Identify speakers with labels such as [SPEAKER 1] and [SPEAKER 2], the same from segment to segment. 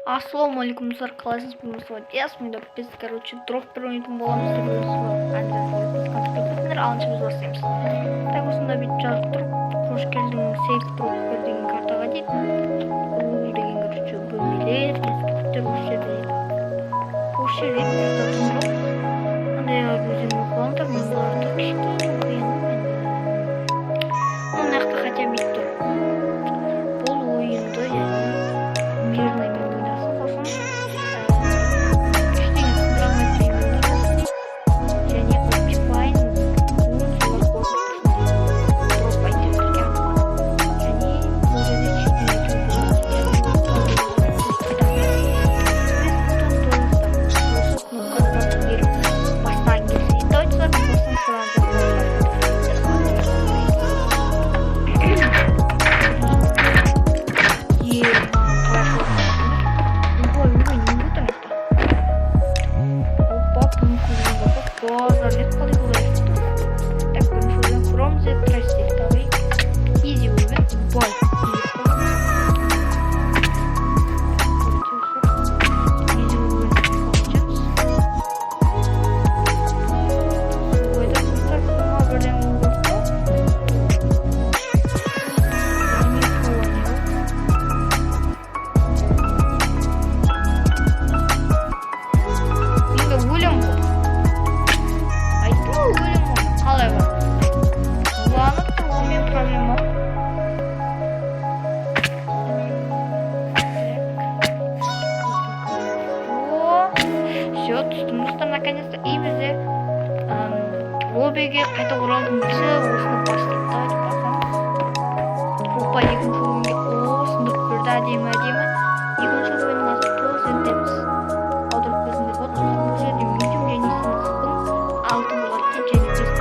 [SPEAKER 1] Ассалаумағалейкум достар, қалайсыз? Бүгін осылай біз короче дроп бір ойнайтын боламыз деп алынша біз бастаймыз. Так, осында бүйтіп жазып тұр, қош келдің сейф дроппер деген картаға дейді. Ол деген короче бөлмелер, ескірттер осы жерде дейді. Осы жерде тұратын жоқ. Андай өзім оқылаңдар, мен бұларды кішкене оқиын. Мына жақта хотя бүйтіп тұр. Бұл ойынды, мирный наконец-то и бізде лоббиге қайта оралдым десе осыны бастайды да деп басам. Опа, екінші ойынға осындық бірді әдемі. Екінші ойынның асы тоз өтеміз. Алдырып көзінде вот бұл жерде медиум және сынықпын алты болады деп және бес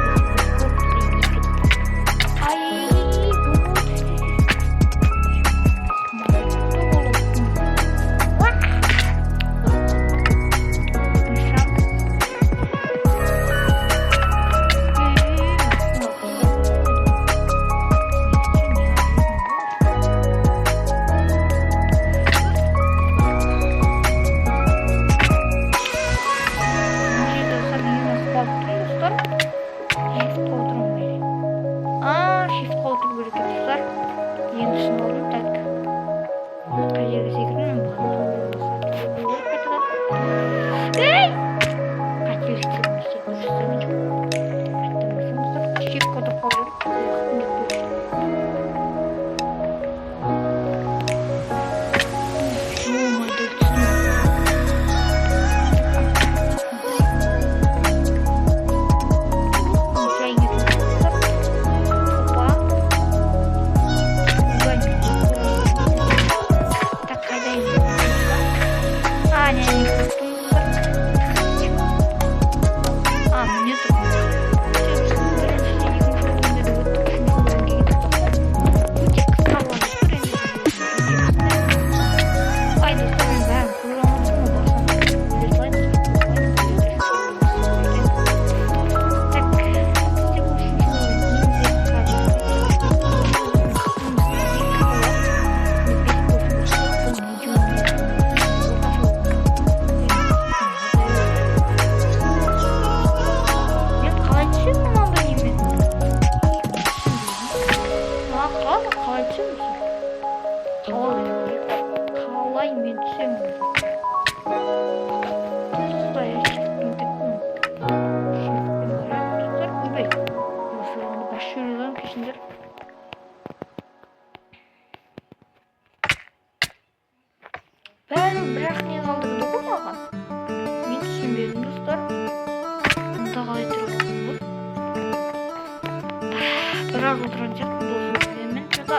[SPEAKER 1] бірақ нені алдырды ғой маған? Мен түсінбедім достар. Мұнда қалай тұратын бұл? Біраз отырған сияқты болсын. Мен жаңа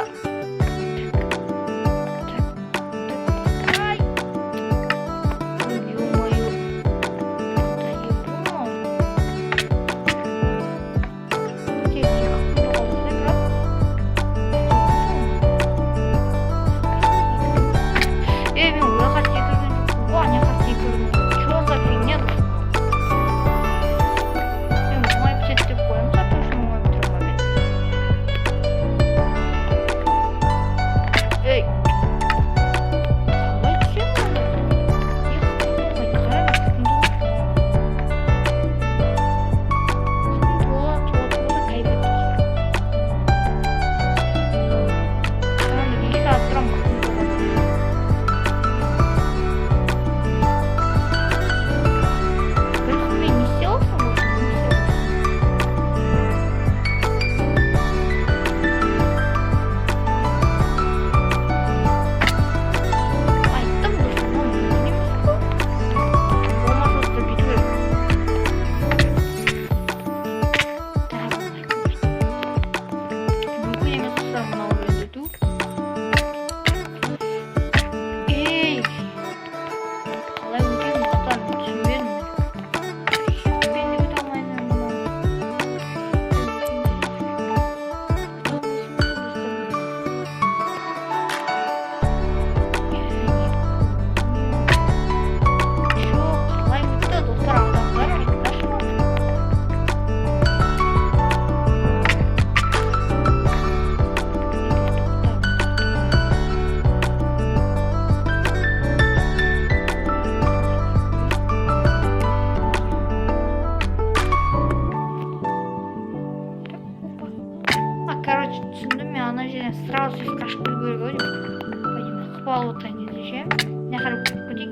[SPEAKER 1] ше. Ne kadar çok değil.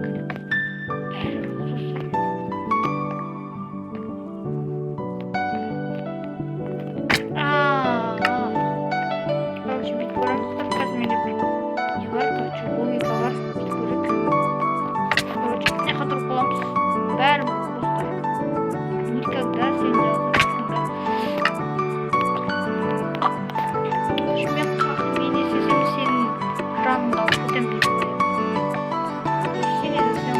[SPEAKER 1] Короче, бит барамыздар. Қазір менде не бар? Короче, логика бар. Бит көрек. Короче, ne kadar qo'lamiz? Бәрі достар. Никогда сен мен есесем сенің жаныңда өтем деп ойлаймын. Сен есесем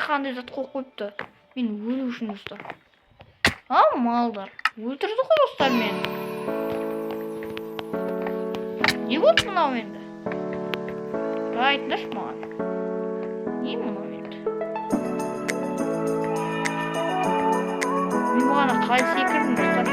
[SPEAKER 1] қандай зат қойып қойыпты. Мен өлу үшін достар. Малдар. Өлтірді ғой достар мені. Не болды мынау енді? Айтыңдаршы маған. Не мынау енді? Мен бұғана қалай секірдім достар?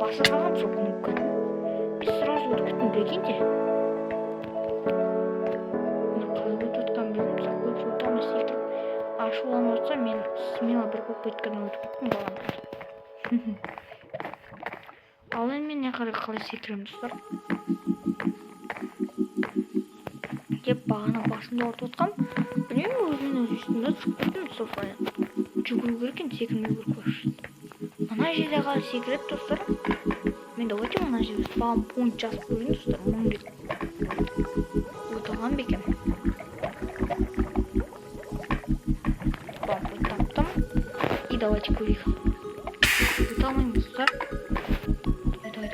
[SPEAKER 1] баса қалған сол кнопканы. Біз сразу өткіздің білгенде. Қалай өткен білмейміз. Көп жолдамыз секіріп. Ашуланып отырса, мен смело бір попыткадан өтіп кеттім баланы. Ал енді мен не қалай секіремін достар. Деп бағана басымда ұрып отқам. Білмеймін, өзінің үстінде түсіп кеттім софадан. Жүгіру керек екен, секірмеу керек қойшы. Мына жерде қалай секіреді достар. Мен давайте мына жерде спам пункт жазып көрейін достар. Мың рет отырған бекем. Спам пункт таптым. И давайте көрейік. Өте алмаймын достар. Давай.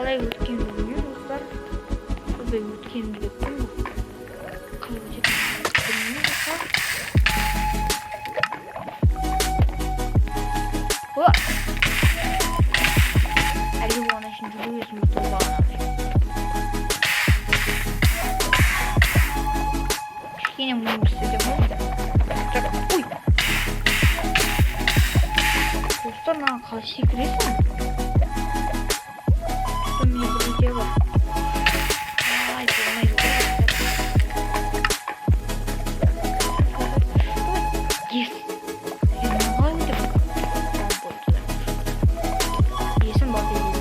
[SPEAKER 1] Қалай өткенімді білмеймін достар. Көбей өткенімді деп білмеймін. Қалай өткенімді білмеймін достар. Әлгі болғана үшін жүргізім өтіп бағана. Кішкене мұның істедім ғой. Ой! Достар, маған қалай секіресің? Дева. Ай, болмайды. Yes. Қалай өтіп? Есім бар деймін.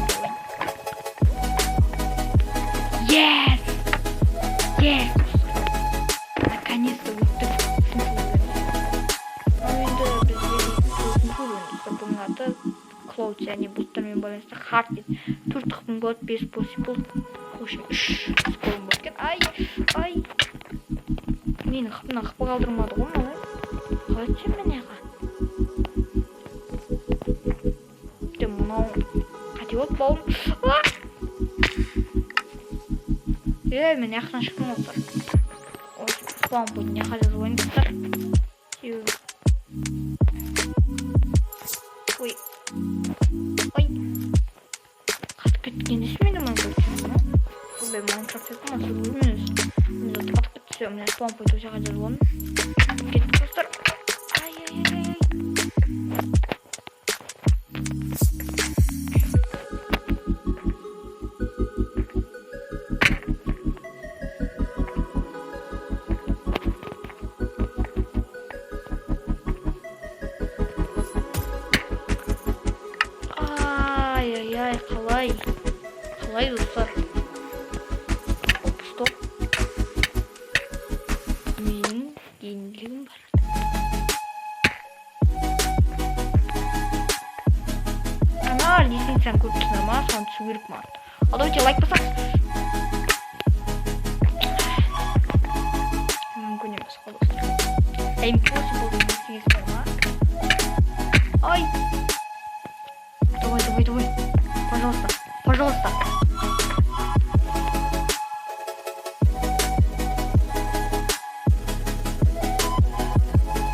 [SPEAKER 1] Yes! Yes! Наконец-то өттік. Енді бізде бұның аты Клоуд, және бұлттармен байланысты хард дейді. 4 тұқым болады, 5 possible. Қошын 3 сколым болады екен. Ай! Мені қапына қапы қалдырмады ғой мына. Қалай түсем мен яға? Деп мынау қате болды бауым. Мен яқтан шықтым олар. Спам будет не хотел звониться. Ой. Қатып кеткен есмейді Майнкрафт. Бұл Майнкрафт етім асыр өлмеңіз. Мен заты қатып кетсе, мен спам будет өте қадыр болын. Кеттік достар. Ай. Қалай достар. Стоп. Менің еңлігім бар. Ана лесенцияны көп түсінер ма? Соны түсу керек ма? Ал давайте лайк басаңыз. Мүмкін емес қол достар. Impossible десеңіз бар ма? Ай! Давай. Пожалуйста.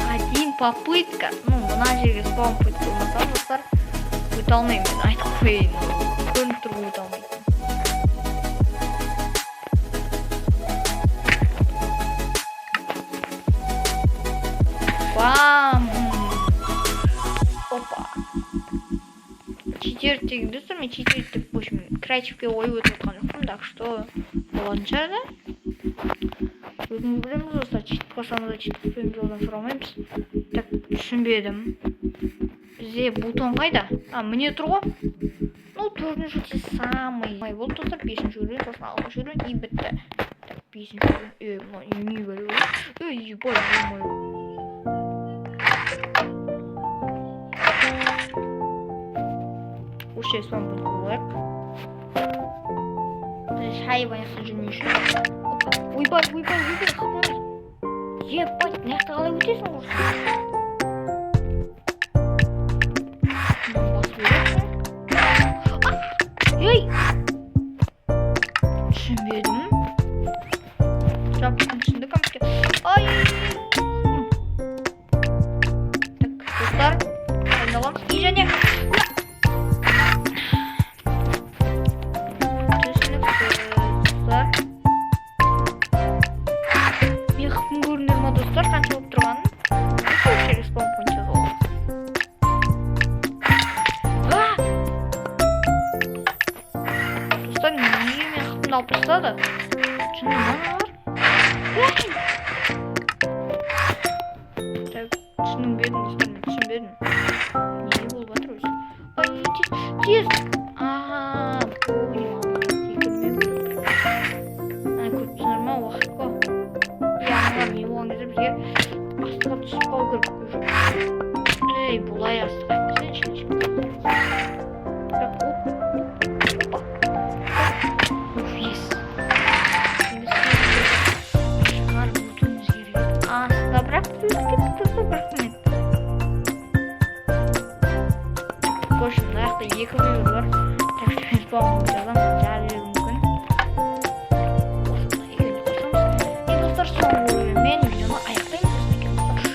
[SPEAKER 1] Один попытка. Мына жерге спам путь болмаса, достар, өте алмаймын. Мен айтып қойайын. Көрініп тұр өте алмайтын. Бам! Опа! Читер тегін достар, мен читер деп қойшым. Креативке ойып өтіп отқан жоқпын, так что болатын шығар да. Өзіміз білеміз достар, читіп қосамыз да читіп қойым жолдан сұрамаймыз. Так, түсінбедім. Бізде бутон қайда? Міне тұр ғой. Төртінші те самый. Болды достар, 5-ші өрен, сосын 6-ші өрен, и бітті. Так, 5-ші өрен. Не бөлі өрен. Ебай. Вообще с вами будет лайк. Шайба яқта жүрмей үшін. Ойбай. Ебать, мынақты қалай өтесің ғой? Ей! Түсінбедім. Жабдықтың түсінді кәмпке. Ай! Так, достар. Айналам. И және... Түсінікті, достар. Şunu bana var. Şunun birini istemem. Şunun birini. Niye bul batırıyorsun? Ay tez. Aha. Benim Allah'ım. Yıkılmıyor. Yani kurtulma vakit ko. Yani benim o anıza bir yer. Asla düşüp kalkır. Ey bulay asla. Sen şimdi. Bak hop. Yes. Şimdi çıkar bütün zirve. Asla bıraktım. Kısa bırakmayın. Koşun ayakta yıkılıyorlar. Tekrar spawn olacağız ama cahil mümkün. Koşun iyi koşamaz. Dostlar son vuruyor. Ben videoma ayaktayım dostlar.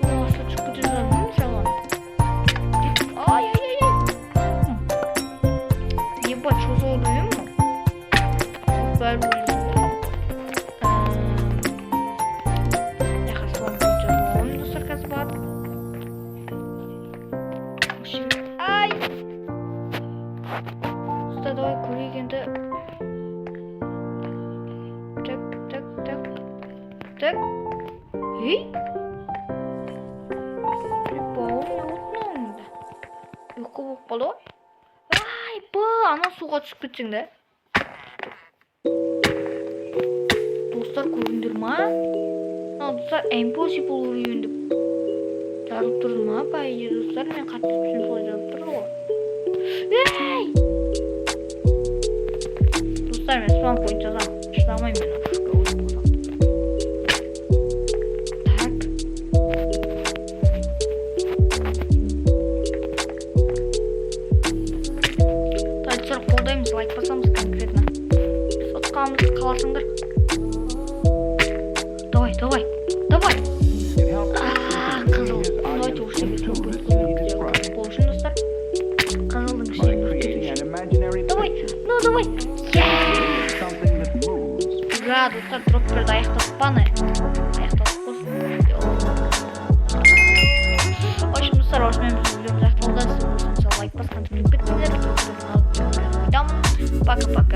[SPEAKER 1] Nasıl çıkacağız mı salon? Ay. Еба, что за oluyor mu? Ver vuruyor. Yakası var mı? Dostlar kazı var. Ай! Уста, давай кури енді. Так. Ей? Бауыр не отын оңында? Ұйқы болып қалды ғой? Ай, ана суға түсіп кетсең де. Достар көріндір ма? Достар, impossible ұрайын деп. Жарып тұрды ма? Бәйе, достар, мен қатты түсін сол жарып тұрды ғой. Ей! Достар, мен спам point жазам. Шыдамайм мен. Қолдаймыз, лайк басамыз конкретно. Біз ұтқанымызды қаласыңдар. Давай. Қызыл. Давайте уже себе болшын, достар. Қызылдың ішіне. Давай. Ура, достар, дроп берді. Аяқтасып баны. Аяқтасып болсын. Очень достар, мен біз видеомыз аяқталды. Сіз болсын, лайк басқан. Пока-пока.